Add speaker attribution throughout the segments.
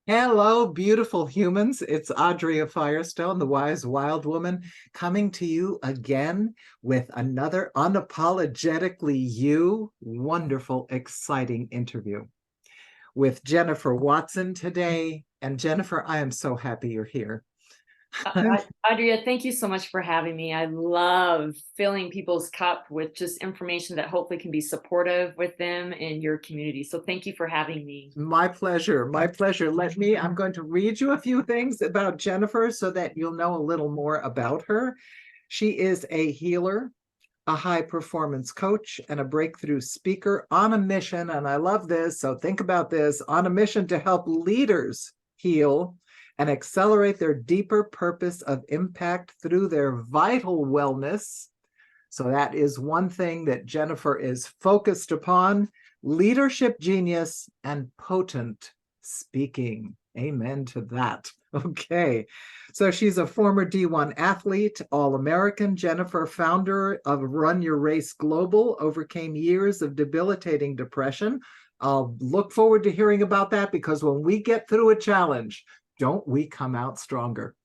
Speaker 1: Hello, beautiful humans. It's Audrea Firestone, the wise wild woman, coming to you again with another unapologetically you, wonderful, exciting interview with Jennifer Watson today. And Jennifer, I am so happy you're here.
Speaker 2: Audrey, thank you so much for having me. I love filling people's cup with just information that hopefully can be supportive with them in your community. So thank you for having me.
Speaker 1: My pleasure. My pleasure. I'm going to read you a few things about Jennifer so that you'll know a little more about her. She is a healer, a high performance coach, and a breakthrough speaker on a mission. And I love this. So think about this: on a mission to help leaders heal and accelerate their deeper purpose of impact through their vital wellness. So that is one thing that Jennifer is focused upon: leadership genius and potent speaking. Amen to that. Okay. So she's a former D1 athlete, All-American. Jennifer, founder of Run Your Race Global, overcame years of debilitating depression. I'll look forward to hearing about that, because when we get through a challenge, don't we come out stronger?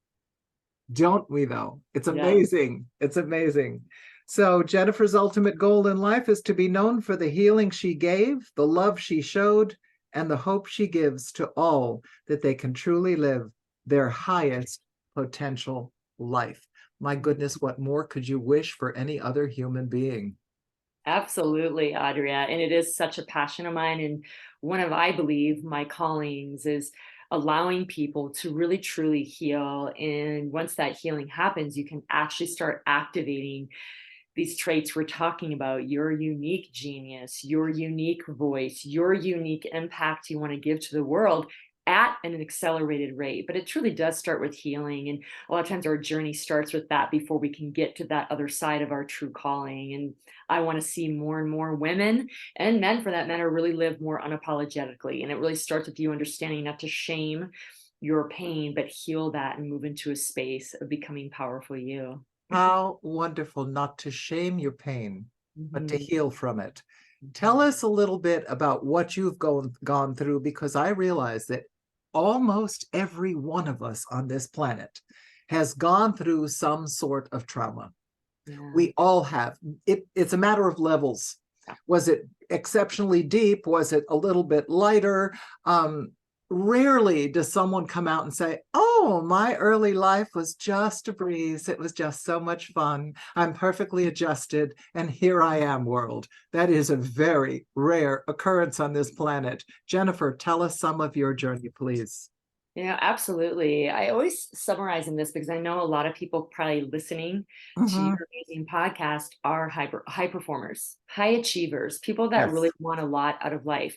Speaker 1: Don't we, though? It's
Speaker 2: Yeah.
Speaker 1: amazing. It's amazing. So Jennifer's ultimate goal in life is to be known for the healing she gave, the love she showed, and the hope she gives to all that they can truly live their highest potential life. My goodness, what more could you wish for any other human being?
Speaker 2: Absolutely, Audria. And it is such a passion of mine. And one of, I believe, my callings is allowing people to really truly heal. And once that healing happens, you can actually start activating these traits we're talking about: your unique genius, your unique voice, your unique impact you want to give to the world at an accelerated rate. But it truly does start with healing. And a lot of times our journey starts with that before we can get to that other side of our true calling. And I want to see more and more women and men, for that matter, really live more unapologetically. And it really starts with you understanding not to shame your pain, but heal that and move into a space of becoming powerful you.
Speaker 1: How wonderful not to shame your pain, but to
Speaker 2: Mhm.
Speaker 1: heal from it. Tell
Speaker 2: Mhm.
Speaker 1: us a little bit about what you've gone through, because I realize that almost every one of us on this planet has gone through some sort of trauma.
Speaker 2: Yeah.
Speaker 1: We all have. It's a matter of levels. Was it exceptionally deep? Was it a little bit lighter? Rarely does someone come out and say, "Oh, my early life was just a breeze. It was just so much fun. I'm perfectly adjusted, and here I am, world." That is a very rare occurrence on this planet. Jennifer, tell us some of your journey, please.
Speaker 2: Yeah, absolutely. I always summarize in this because I know a lot of people probably listening to
Speaker 1: Mhm.
Speaker 2: your amazing podcast are high performers, high achievers, people that really
Speaker 1: Yes.
Speaker 2: want a lot out of life.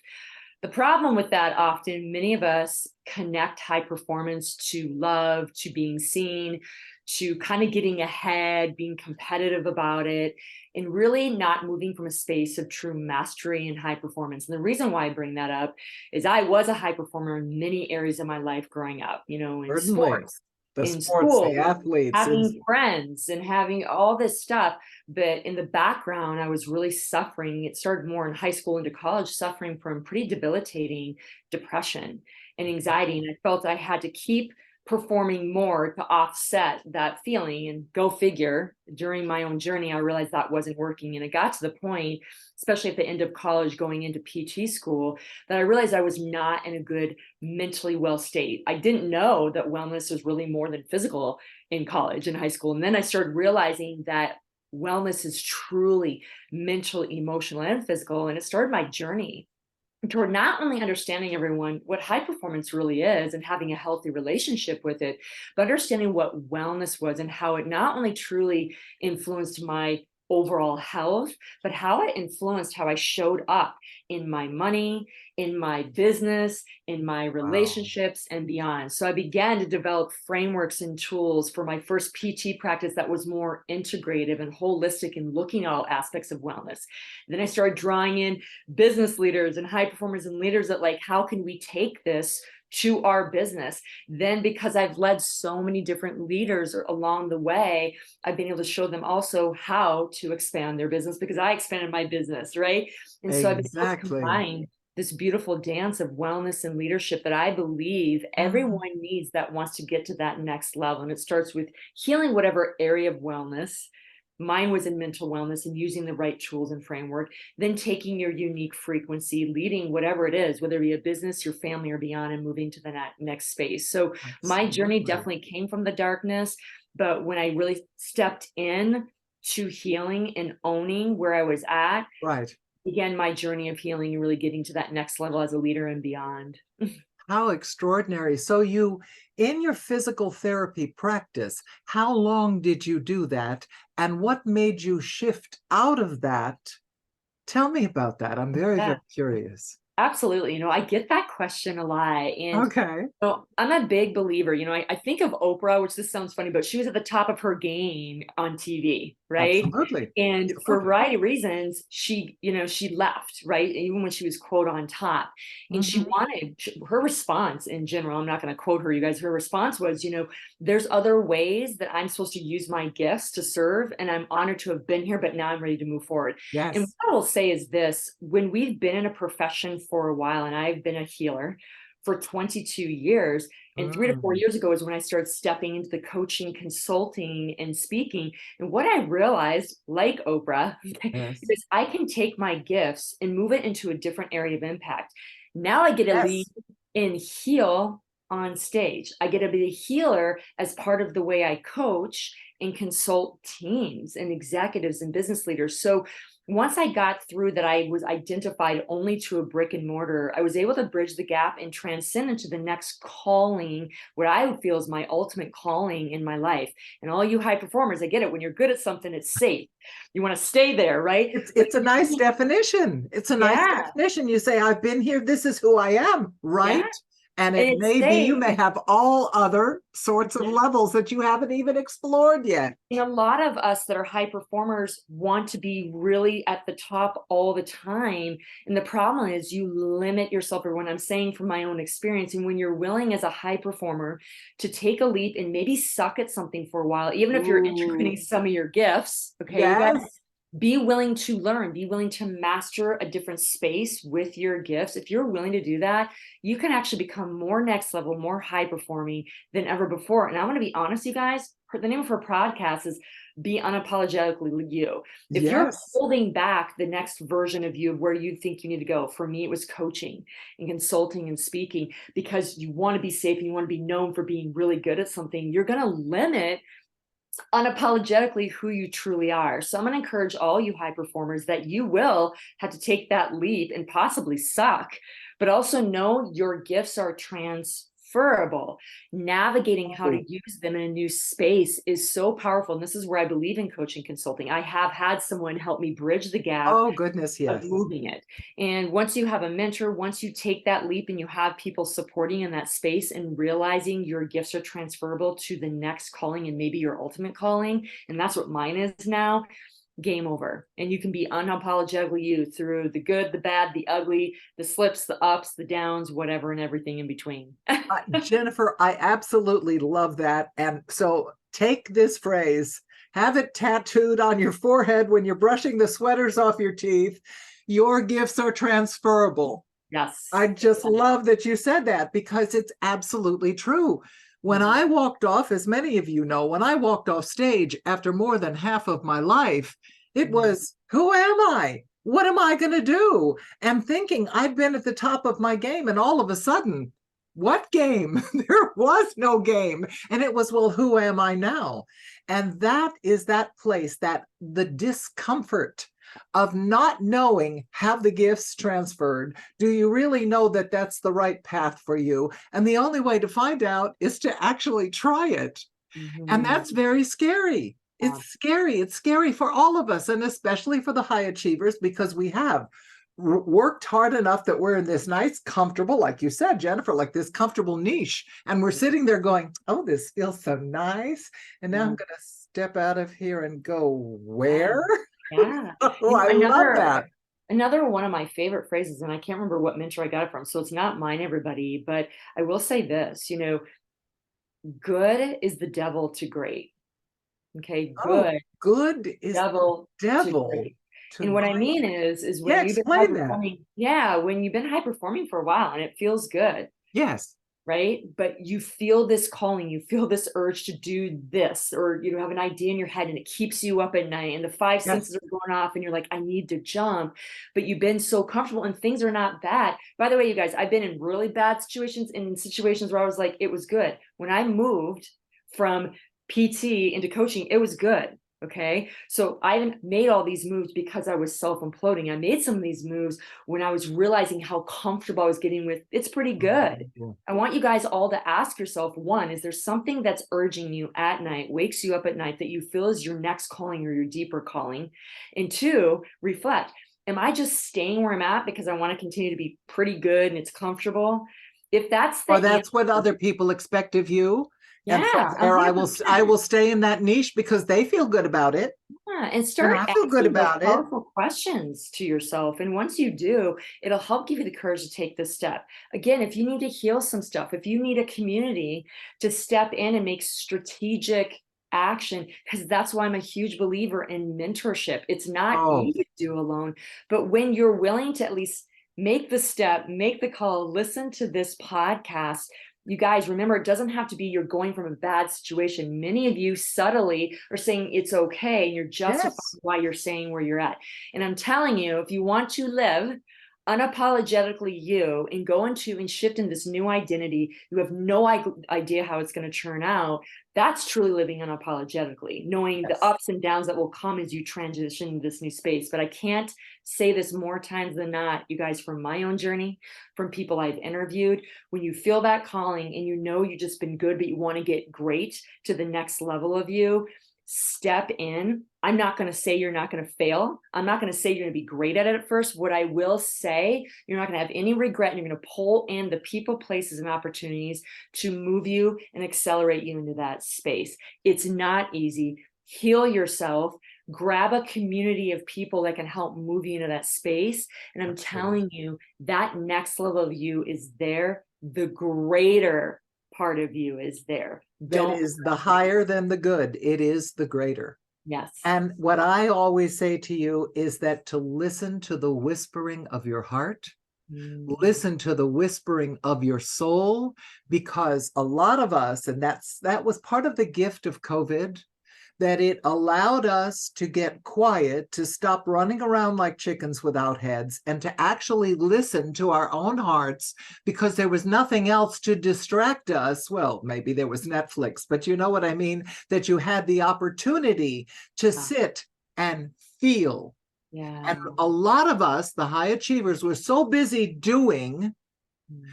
Speaker 2: The problem with that, often many of us connect high performance to love, to being seen, to kind of getting ahead, being competitive about it, and really not moving from a space of true mastery and high performance. And the reason why I bring that up is I was a high performer in many areas of my life growing up, in
Speaker 1: Certainly.
Speaker 2: sports,
Speaker 1: The
Speaker 2: in
Speaker 1: sports, the
Speaker 2: school,
Speaker 1: athletes.
Speaker 2: having friends and having all this stuff. But in the background, I was really suffering. It started more in high school into college, suffering from pretty debilitating depression and anxiety. And I felt I had to keep performing more to offset that feeling. And go figure, during my own journey, I realized that wasn't working. And it got to the point, especially at the end of college, going into PT school, that I realized I was not in a good mentally well state. I didn't know that wellness was really more than physical in college and high school. And then I started realizing that wellness is truly mental, emotional, and physical. And it started my journey toward not only understanding, everyone, what high performance really is and having a healthy relationship with it, but understanding what wellness was and how it not only truly influenced my overall health, but how it influenced how I showed up in my money, in my business, in my
Speaker 1: Wow.
Speaker 2: relationships, and beyond. So I began to develop frameworks and tools for my first PT practice that was more integrative and holistic in looking at all aspects of wellness. And then I started drawing in business leaders and high performers and leaders that, like, how can we take this to our business? Then, because I've led so many different leaders along the way, I've been able to show them also how to expand their business, because I expanded my business, right? And so I've been able to
Speaker 1: Exactly.
Speaker 2: combine this beautiful dance of wellness and leadership that I believe everyone needs that wants to get to that next level. And it starts with healing whatever area of wellness. Mine was in mental wellness and using the right tools and framework, then taking your unique frequency, leading whatever it is, whether it be a business, your family, or beyond, and moving to the next space. So my journey
Speaker 1: Absolutely.
Speaker 2: definitely came from the darkness, but when I really stepped in to healing and owning where I was at,
Speaker 1: Right.
Speaker 2: began my journey of healing and really getting to that next level as a leader and beyond.
Speaker 1: How extraordinary. So you, in your physical therapy practice, how long did you do that? And what made you shift out of that? Tell me about that. I'm very,
Speaker 2: Yeah.
Speaker 1: very curious.
Speaker 2: Absolutely. I get that question a lot. And
Speaker 1: Okay.
Speaker 2: I'm a big believer. I think of Oprah, which this sounds funny, but she was at the top of her game on TV, right?
Speaker 1: Absolutely.
Speaker 2: And for a
Speaker 1: Absolutely.
Speaker 2: variety of reasons, she left, right? Even when she was quote on top. And she
Speaker 1: Mhm.
Speaker 2: wanted her response in general. I'm not going to quote her, you guys. Her response was, there's other ways that I'm supposed to use my gifts to serve. And I'm honored to have been here, but now I'm ready to move forward. And
Speaker 1: Yes.
Speaker 2: what I will say is this: when we've been in a profession for a while, and I've been a healer for 22 years, and 3 to 4
Speaker 1: Mm.
Speaker 2: years ago is when I started stepping into the coaching, consulting, and speaking. And what I realized, like Oprah,
Speaker 1: Yes.
Speaker 2: is I can take my gifts and move it into a different area of impact. Now I get to lead
Speaker 1: Yes.
Speaker 2: and heal on stage. I get to be a healer as part of the way I coach and consult teams and executives and business leaders. So once I got through that, I was identified only to a brick and mortar. I was able to bridge the gap and transcend into the next calling, what I feel is my ultimate calling in my life. And all you high performers, I get it. When you're good at something, it's safe. You want to stay there, right? But
Speaker 1: It's a nice definition. It's a nice
Speaker 2: yeah,
Speaker 1: definition. You say, I've been here, this is who I am,
Speaker 2: yeah,
Speaker 1: right? And
Speaker 2: and
Speaker 1: it
Speaker 2: it's
Speaker 1: may be you
Speaker 2: safe.
Speaker 1: may have all other sorts of levels that you haven't even explored yet.
Speaker 2: And a lot of us that are high performers want to be really at the top all the time. And the problem is you limit yourself, or what I'm saying from my own experience. And when you're willing as a high performer to take a leap and maybe suck at something for a while, even if you're integrating
Speaker 1: Ooh,
Speaker 2: some of your gifts, okay, you guys,
Speaker 1: yes.
Speaker 2: be willing to learn, be willing to master a different space with your gifts. If you're willing to do that, you can actually become more next level, more high performing than ever before. And I want to be honest, you guys, the name of her podcast is Be Unapologetically You. If you're
Speaker 1: Yes.
Speaker 2: holding back the next version of you of where you think you need to go, for me, it was coaching and consulting and speaking, because you want to be safe and you want to be known for being really good at something. You're going to limit unapologetically who you truly are. So I'm going to encourage all you high performers that you will have to take that leap and possibly suck, but also know your gifts are transferable. Navigating how to use them in a new space is so powerful. And this is where I believe in coaching consulting. I have had someone help me bridge the gap
Speaker 1: Oh, goodness,
Speaker 2: of
Speaker 1: yes.
Speaker 2: moving it. And once you have a mentor, once you take that leap and you have people supporting in that space and realizing your gifts are transferable to the next calling and maybe your ultimate calling, and that's what mine is now, game over. And you can be unapologetically you through the good, the bad, the ugly, the slips, the ups, the downs, whatever, and everything in between.
Speaker 1: Jennifer, I absolutely love that. And so take this phrase, have it tattooed on your forehead when you're brushing the sweaters off your teeth. Your gifts are transferable.
Speaker 2: Yes.
Speaker 1: I just love that you said that, because it's absolutely true. When I walked off, as many of you know, when I walked off stage after more than half of my life, it was, who am I? What am I going to do? And thinking I'd been at the top of my game, and all of a sudden, what game? There was no game. And it was, well, who am I now? And that is that place, that the discomfort of not knowing, have the gifts transferred? Do you really know that that's the right path for you? And the only way to find out is to actually try it. And that's very scary. It's scary. It's scary for all of us, and especially for the high achievers, because we have worked hard enough that we're in this nice, comfortable, like you said, Jennifer, like this comfortable niche. And we're sitting there going, oh, this feels so nice. And now I'm going to step out of here and go where?
Speaker 2: Yeah.
Speaker 1: Oh, I love that.
Speaker 2: Another one of my favorite phrases, and I can't remember what mentor I got it from, so it's not mine, everybody, but I will say this, good is the devil to great. Okay,
Speaker 1: Oh,
Speaker 2: good
Speaker 1: good is the
Speaker 2: devil to
Speaker 1: devil
Speaker 2: great. And what I
Speaker 1: really,
Speaker 2: mean is
Speaker 1: yeah,
Speaker 2: when you've been high
Speaker 1: explain that.
Speaker 2: performing, yeah, when you've been high performing for a while and it feels good,
Speaker 1: Yes,
Speaker 2: right? But you feel this calling, you feel this urge to do this, or you have an idea in your head and it keeps you up at night and the five
Speaker 1: yes.
Speaker 2: senses are going off and you're like, I need to jump, but you've been so comfortable and things are not bad. By the way, you guys, I've been in really bad situations and in situations where I was like, it was good. When I moved from PT into coaching, it was good. Okay. So I made all these moves because I was self-imploding. I made some of these moves when I was realizing how comfortable I was getting with it's pretty good. I want you guys all to ask yourself, one, is there something that's urging you at night, wakes you up at night that you feel is your next calling or your deeper calling? And two, reflect. Am I just staying where I'm at because I want to continue to be pretty good and it's comfortable? If that's the
Speaker 1: Or that's what
Speaker 2: answer,
Speaker 1: other people expect of you. And from
Speaker 2: yeah,
Speaker 1: there, I
Speaker 2: 100%.
Speaker 1: will stay in that niche because they feel good about it.
Speaker 2: Yeah, and
Speaker 1: And
Speaker 2: start
Speaker 1: I feel good
Speaker 2: asking those
Speaker 1: about it.
Speaker 2: powerful questions to yourself. And once you do, it'll help give you the courage to take this step. Again, if you need to heal some stuff, if you need a community to step in and make strategic action, because that's why I'm a huge believer in mentorship. It's not
Speaker 1: Oh,
Speaker 2: easy to do alone, but when you're willing to at least make the step, make the call, listen to this podcast, you guys, remember, it doesn't have to be you're going from a bad situation. Many of you subtly are saying it's okay, and you're justifying
Speaker 1: yes.
Speaker 2: why you're saying where you're at. And I'm telling you, if you want to live unapologetically you and go into and shift in this new identity, you have no idea how it's going to turn out. That's truly living unapologetically, knowing the
Speaker 1: Yes.
Speaker 2: ups and downs that will come as you transition into this new space. But I can't say this more times than not, you guys, from my own journey, from people I've interviewed, when you feel that calling and you know you've just been good, but you want to get great to the next level of you, step in. I'm not going to say you're not going to fail. I'm not going to say you're going to be great at it at first. What I will say, you're not going to have any regret, and you're going to pull in the people, places, and opportunities to move you and accelerate you into that space. It's not easy. Heal yourself. Grab a community of people that can help move you into that space. And I'm telling you, that next level of you is there. The greater part of you is there.
Speaker 1: That
Speaker 2: Don't.
Speaker 1: is the higher than the good. It is the greater.
Speaker 2: Yes.
Speaker 1: And what I always say to you is that to listen to the whispering of your heart, listen to the whispering of your soul, because a lot of us, and that was part of the gift of COVID, that it allowed us to get quiet, to stop running around like chickens without heads, and to actually listen to our own hearts, because there was nothing else to distract us. Well, maybe there was Netflix, but you know what I mean, that you had the opportunity to sit and feel.
Speaker 2: Yeah.
Speaker 1: And a lot of us, the high achievers, were so busy doing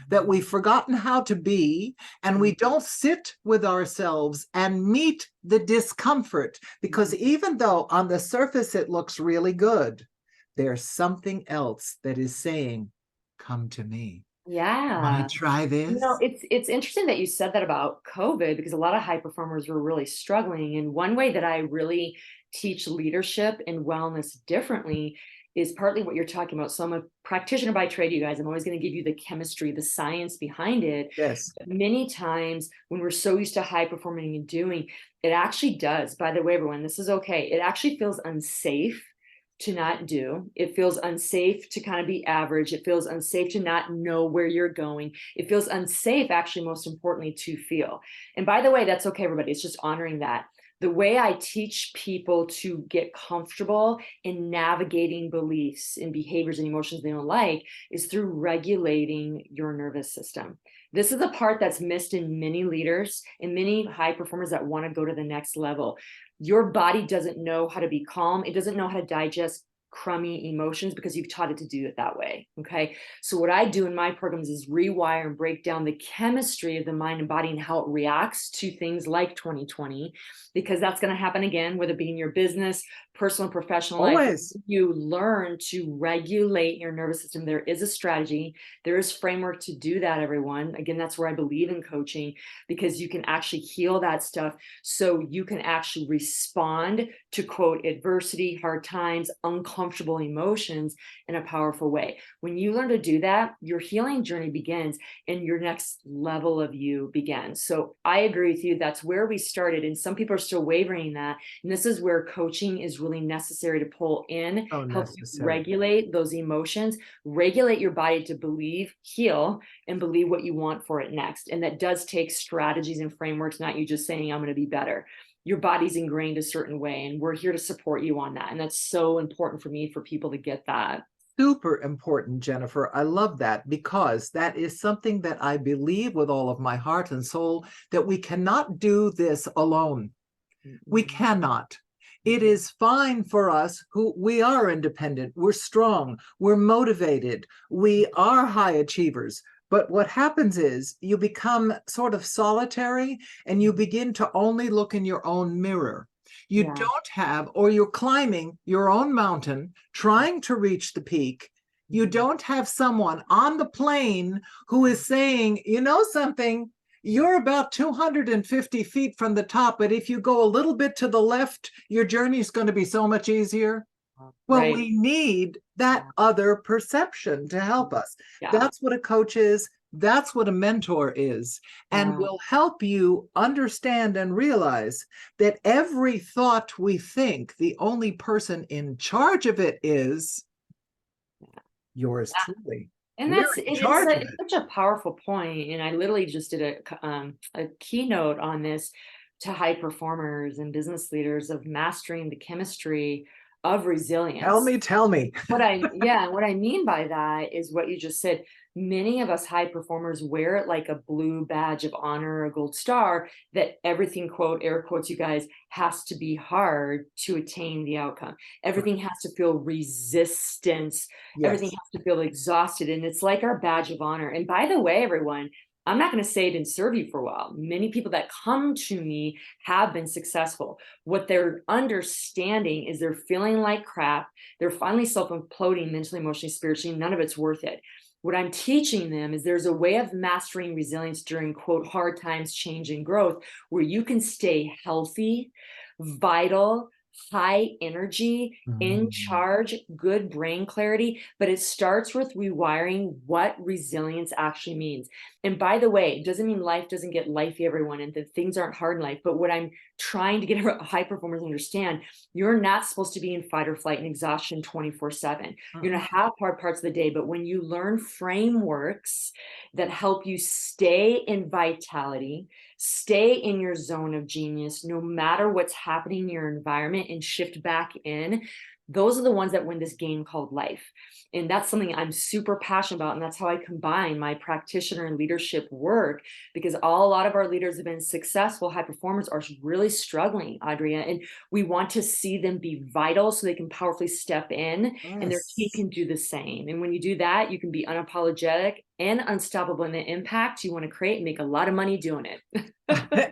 Speaker 1: that we've forgotten how to be, and we don't sit with ourselves and meet the discomfort, because even though on the surface it looks really good, there's something else that is saying, come to me.
Speaker 2: Yeah.
Speaker 1: Want to try this?
Speaker 2: It's interesting that you said that about COVID, because a lot of high performers were really struggling. And one way that I really teach leadership and wellness differently is partly what you're talking about. So I'm a practitioner by trade, you guys. I'm always going to give you the chemistry, the science behind it.
Speaker 1: Yes.
Speaker 2: But many times when we're so used to high performing and doing, it actually does. By the way, everyone, this is okay. It actually feels unsafe to not do. It feels unsafe to kind of be average. It feels unsafe to not know where you're going. It feels unsafe, actually, most importantly, to feel. And by the way, that's okay, everybody. It's just honoring that. The way I teach people to get comfortable in navigating beliefs and behaviors and emotions they don't like is through regulating your nervous system. This is the part that's missed in many leaders and many high performers that want to go to the next level. Your body doesn't know how to be calm. It doesn't know how to digest crummy emotions because you've taught it to do it that way. Okay. So what I do in my programs is rewire and break down the chemistry of the mind and body and how it reacts to things like 2020, because that's going to happen again, whether it be in your business, personal and professional life.
Speaker 1: Always.
Speaker 2: You learn to regulate your nervous system. There is a strategy. There is framework to do that, everyone. Again, that's where I believe in coaching, because you can actually heal that stuff so you can actually respond to, quote, adversity, hard times, uncomfortable emotions in a powerful way. When you learn to do that, your healing journey begins and your next level of you begins. So I agree with you. That's where we started. And some people are still wavering in that. And this is where coaching is really necessary to pull in,
Speaker 1: So
Speaker 2: help you
Speaker 1: necessary.
Speaker 2: regulate those emotions, regulate your body to believe, heal, and believe what you want for it next. And that does take strategies and frameworks, not you just saying, I'm going to be better. Your body's ingrained a certain way, and we're here to support you on that. And that's so important for me, for people to get that.
Speaker 1: Super important, Jennifer. I love that, because that is something that I believe with all of my heart and soul, that we cannot do this alone. We cannot. It is fine for us who we are independent, we're strong, we're motivated, we are high achievers. But what happens is you become sort of solitary, and you begin to only look in your own mirror. You don't have, or you're climbing your own mountain, trying to reach the peak. You don't have someone on the plane who is saying, you know something, you're about 250 feet from the top, but if you go a little bit to the left, your journey is going to be so much easier. Well,
Speaker 2: Right.
Speaker 1: we need that other perception to help us.
Speaker 2: Yeah.
Speaker 1: That's what a coach is. That's what a mentor is, and will help you understand and realize that every thought we think, the only person in charge of it is yours truly.
Speaker 2: And
Speaker 1: We're
Speaker 2: that's
Speaker 1: in
Speaker 2: it's,
Speaker 1: charge of
Speaker 2: it's
Speaker 1: it.
Speaker 2: such a powerful point. And I literally just did a keynote on this to high performers and business leaders of mastering the chemistry of resilience.
Speaker 1: Tell me.
Speaker 2: What I mean by that is what you just said. Many of us high performers wear it like a blue badge of honor or a gold star, that everything, quote, air quotes, you guys, has to be hard to attain the outcome. Everything has to feel resistance.
Speaker 1: Yes.
Speaker 2: Everything has to feel exhausted. And it's like our badge of honor. And by the way, everyone, I'm not going to say it didn't serve you for a while. Many people that come to me have been successful. What they're understanding is they're feeling like crap. They're finally self-imploding mentally, emotionally, spiritually. None of it's worth it. What I'm teaching them is there's a way of mastering resilience during, quote, hard times, change, and growth, where you can stay healthy, vital, high energy, in charge, good brain clarity. But it starts with rewiring what resilience actually means. And by the way, it doesn't mean life doesn't get lifey, everyone, and that things aren't hard in life. But what I'm trying to get high performers to understand, you're not supposed to be in fight or flight and exhaustion 24/7. You're going to have hard parts of the day, but when you learn frameworks that help you stay in vitality, stay in your zone of genius, no matter what's happening in your environment, and shift back in, those are the ones that win this game called life. And that's something I'm super passionate about. And that's how I combine my practitioner and leadership work, because a lot of our leaders have been successful. High performers are really struggling, Adria, and we want to see them be vital so they can powerfully step in, and their team can do the same. And when you do that, you can be unapologetic and unstoppable in the impact you want to create and make a lot of money doing it.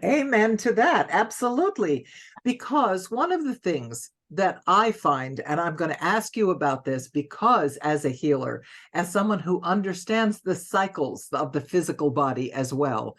Speaker 1: Amen to that. Absolutely. Because one of the things that I find, and I'm going to ask you about this, because as a healer, as someone who understands the cycles of the physical body as well,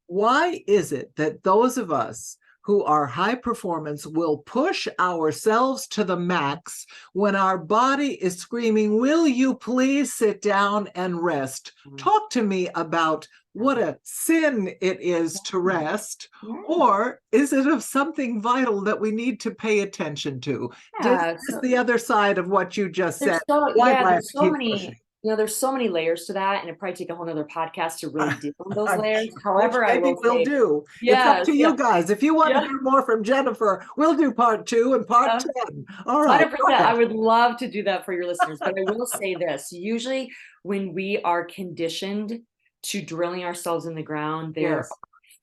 Speaker 1: why is it that those of us who are high performance will push ourselves to the max when our body is screaming, will you please sit down and rest? Talk to me about what a sin it is to rest, or is it of something vital that we need to pay attention to? This is the other side of what you just said.
Speaker 2: There's so many, there's so many layers to that, and it'd probably take a whole nother podcast to really deal with those layers. However,
Speaker 1: I will
Speaker 2: say,
Speaker 1: do. It's up to you guys. If you want to hear more from Jennifer, we'll do part 2 and part 10. All right.
Speaker 2: 100%. I would love to do that for your listeners, but I will say this. Usually when we are conditioned to drilling ourselves in the ground, there are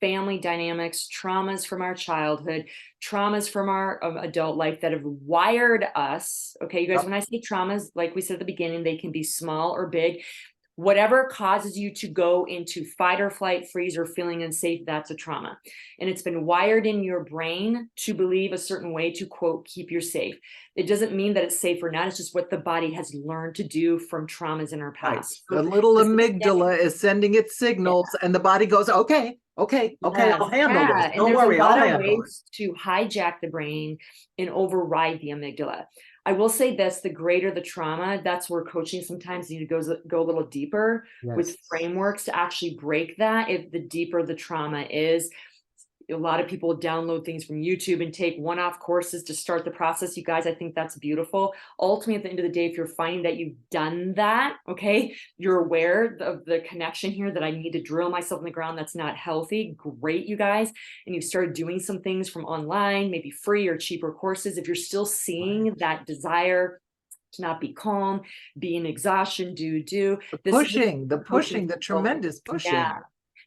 Speaker 2: family dynamics, traumas from our childhood, traumas from our adult life that have wired us. Okay, you guys, when I say traumas, like we said at the beginning, they can be small or big. Whatever causes you to go into fight or flight, freeze, or feeling unsafe, that's a trauma. And it's been wired in your brain to believe a certain way to, quote, keep you safe. It doesn't mean that it's safe or not. It's just what the body has learned to do from traumas in our past.
Speaker 1: The little amygdala is sending its signals, and the body goes, okay, I'll handle this. Don't worry, I'll handle it.
Speaker 2: To hijack the brain and override the amygdala. I will say this, the greater the trauma, that's where coaching sometimes you need to go a little deeper with frameworks to actually break that. If the deeper the trauma is, A lot of people download things from YouTube and take one-off courses to start the process. You guys, I think that's beautiful. Ultimately, at the end of the day, if you're finding that you've done that, okay, you're aware of the connection here that I need to drill myself in the ground, that's not healthy. Great, you guys. And you've started doing some things from online, maybe free or cheaper courses. If you're still seeing that desire to not be calm, be in exhaustion, do this
Speaker 1: The tremendous pushing.
Speaker 2: Yeah.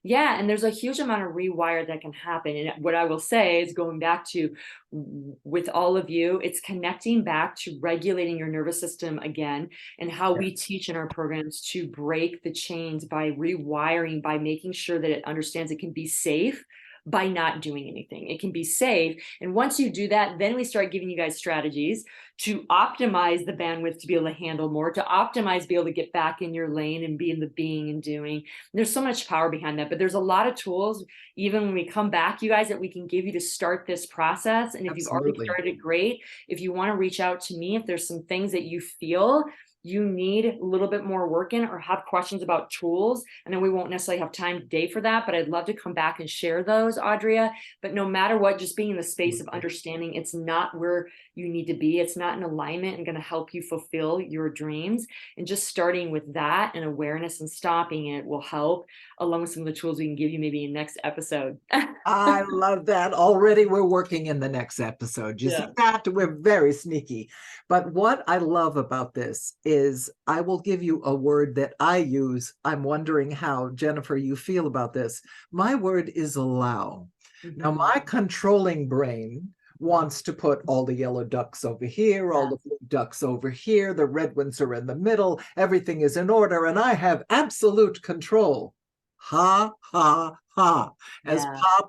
Speaker 2: Yeah, and there's a huge amount of rewire that can happen. And what I will say is, going back to with all of you, it's connecting back to regulating your nervous system again, and how we teach in our programs to break the chains by rewiring, by making sure that it understands it can be safe by not doing anything. It can be safe. And once you do that, then we start giving you guys strategies to optimize the bandwidth to be able to handle more, to optimize, be able to get back in your lane and be in the being and doing. There's so much power behind that, but there's a lot of tools, even when we come back, you guys, that we can give you to start this process. And if you've already started, great. If you want to reach out to me, if there's some things that you feel you need a little bit more work in, or have questions about tools, and then we won't necessarily have time today for that, but I'd love to come back and share those, Audria. But no matter what, just being in the space of understanding it's not where you need to be, it's not in alignment and going to help you fulfill your dreams, and just starting with that and awareness and stopping it will help, along with some of the tools we can give you maybe in next episode.
Speaker 1: I love that. Already we're working in the next episode. You see that? We're very sneaky. But what I love about this is, I will give you a word that I use. I'm wondering how, Jennifer, you feel about this. My word is allow. Now, my controlling brain wants to put all the yellow ducks over here, all the blue ducks over here, the red ones are in the middle, everything is in order, and I have absolute control. Ha, ha, ha. As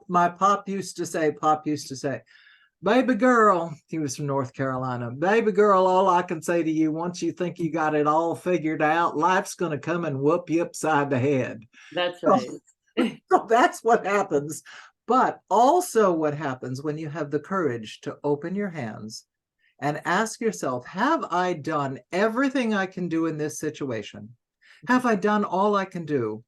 Speaker 1: my pop used to say, baby girl, he was from North Carolina, baby girl, all I can say to you, once you think you got it all figured out, life's going to come and whoop you upside the head.
Speaker 2: That's right.
Speaker 1: So that's what happens. But also what happens when you have the courage to open your hands and ask yourself, have I done everything I can do in this situation? Have I done all I can do?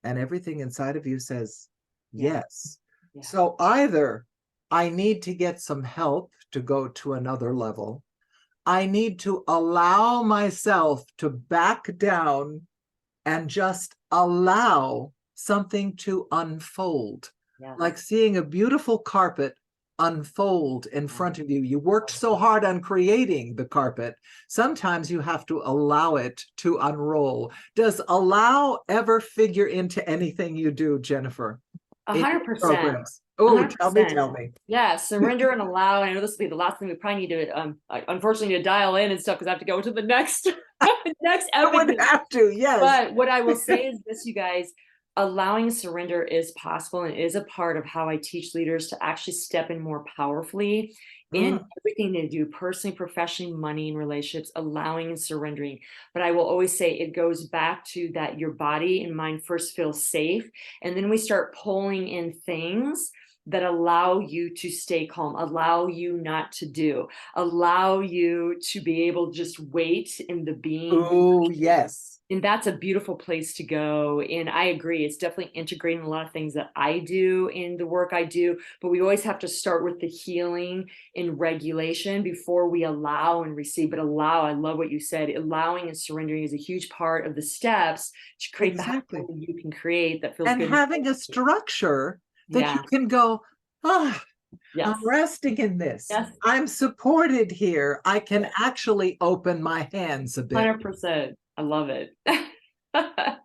Speaker 1: And everything inside of you says, yes. So either I need to get some help to go to another level. I need to allow myself to back down and just allow something to unfold. Like seeing a beautiful carpet unfold in front of you. You worked so hard on creating the carpet. Sometimes you have to allow it to unroll. Does allow ever figure into anything you do, Jennifer?
Speaker 2: 100%.
Speaker 1: Oh, tell me.
Speaker 2: Yeah, surrender and allow. I know this will be the last thing we probably need to, unfortunately, need to dial in and stuff, because I have to go to the next next episode.
Speaker 1: I would have to, yes.
Speaker 2: But what I will say is this, you guys. Allowing surrender is possible, and is a part of how I teach leaders to actually step in more powerfully in everything they do, personally, professionally, money, and relationships, allowing and surrendering. But I will always say it goes back to that your body and mind first feel safe, and then we start pulling in things that allow you to stay calm, allow you not to do, allow you to be able to just wait in the being.
Speaker 1: Oh, yes.
Speaker 2: And that's a beautiful place to go. And I agree, it's definitely integrating a lot of things that I do in the work I do, but we always have to start with the healing and regulation before we allow and receive. But allow, I love what you said, allowing and surrendering is a huge part of the steps to create the happy you can create that feels good.
Speaker 1: And having a structure that you can go, I'm resting in this. I'm supported here. I can actually open my hands a bit.
Speaker 2: 100%. I love it.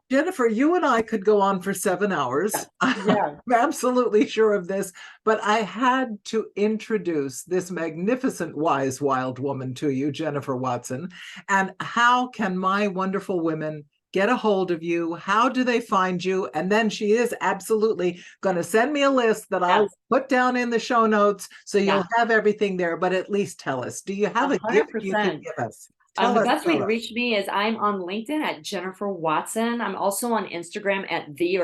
Speaker 1: Jennifer, you and I could go on for 7 hours. I'm absolutely sure of this, but I had to introduce this magnificent, wise, wild woman to you, Jennifer Watson. And how can my wonderful women get a hold of you? How do they find you? And then she is absolutely going to send me a list that I'll put down in the show notes, so you'll have everything there. But at least tell us, do you have a gift you can give us? Tell
Speaker 2: The
Speaker 1: us,
Speaker 2: best way
Speaker 1: tell
Speaker 2: to
Speaker 1: us.
Speaker 2: reach me is I'm on LinkedIn at Jennifer Watson. I'm also on Instagram at the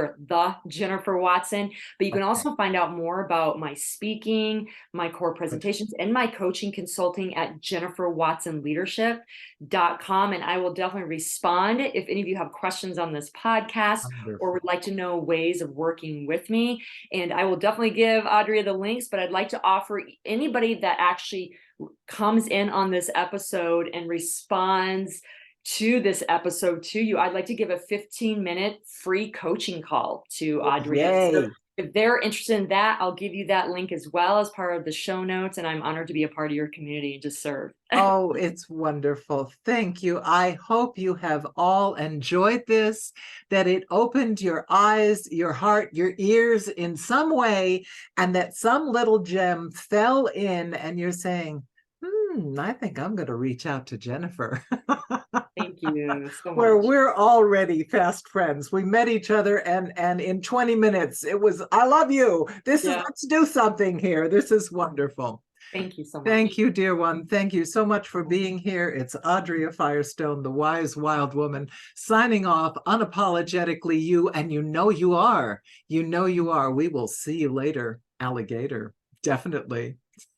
Speaker 2: Jennifer Watson. But you can
Speaker 1: Okay.
Speaker 2: also find out more about my speaking, my core presentations, and my coaching consulting at jenniferwatsonleadership.com. And I will definitely respond if any of you have questions on this podcast or
Speaker 1: Wonderful.
Speaker 2: would like to know ways of working with me. And I will definitely give Audrey the links, but I'd like to offer anybody that actually comes in on this episode and responds to this episode to you, I'd like to give a 15-minute free coaching call to Audrey. So
Speaker 1: Yay.
Speaker 2: if they're interested in that, I'll give you that link as well as part of the show notes. And I'm honored to be a part of your community and to serve.
Speaker 1: Oh, it's wonderful. Thank you. I hope you have all enjoyed this, that it opened your eyes, your heart, your ears in some way, and that some little gem fell in and you're saying, I think I'm going to reach out to Jennifer.
Speaker 2: Thank you so
Speaker 1: Where
Speaker 2: much.
Speaker 1: we're already fast friends. We met each other and in 20 minutes it was, I love you.
Speaker 2: Yeah.
Speaker 1: Let's do something here. This is wonderful.
Speaker 2: Thank you so much.
Speaker 1: Thank you, dear one. Thank you so much for being here. It's Audrey Firestone, the wise, wild woman, signing off unapologetically you, and you know you are. You know you are. We will see you later, alligator. Definitely.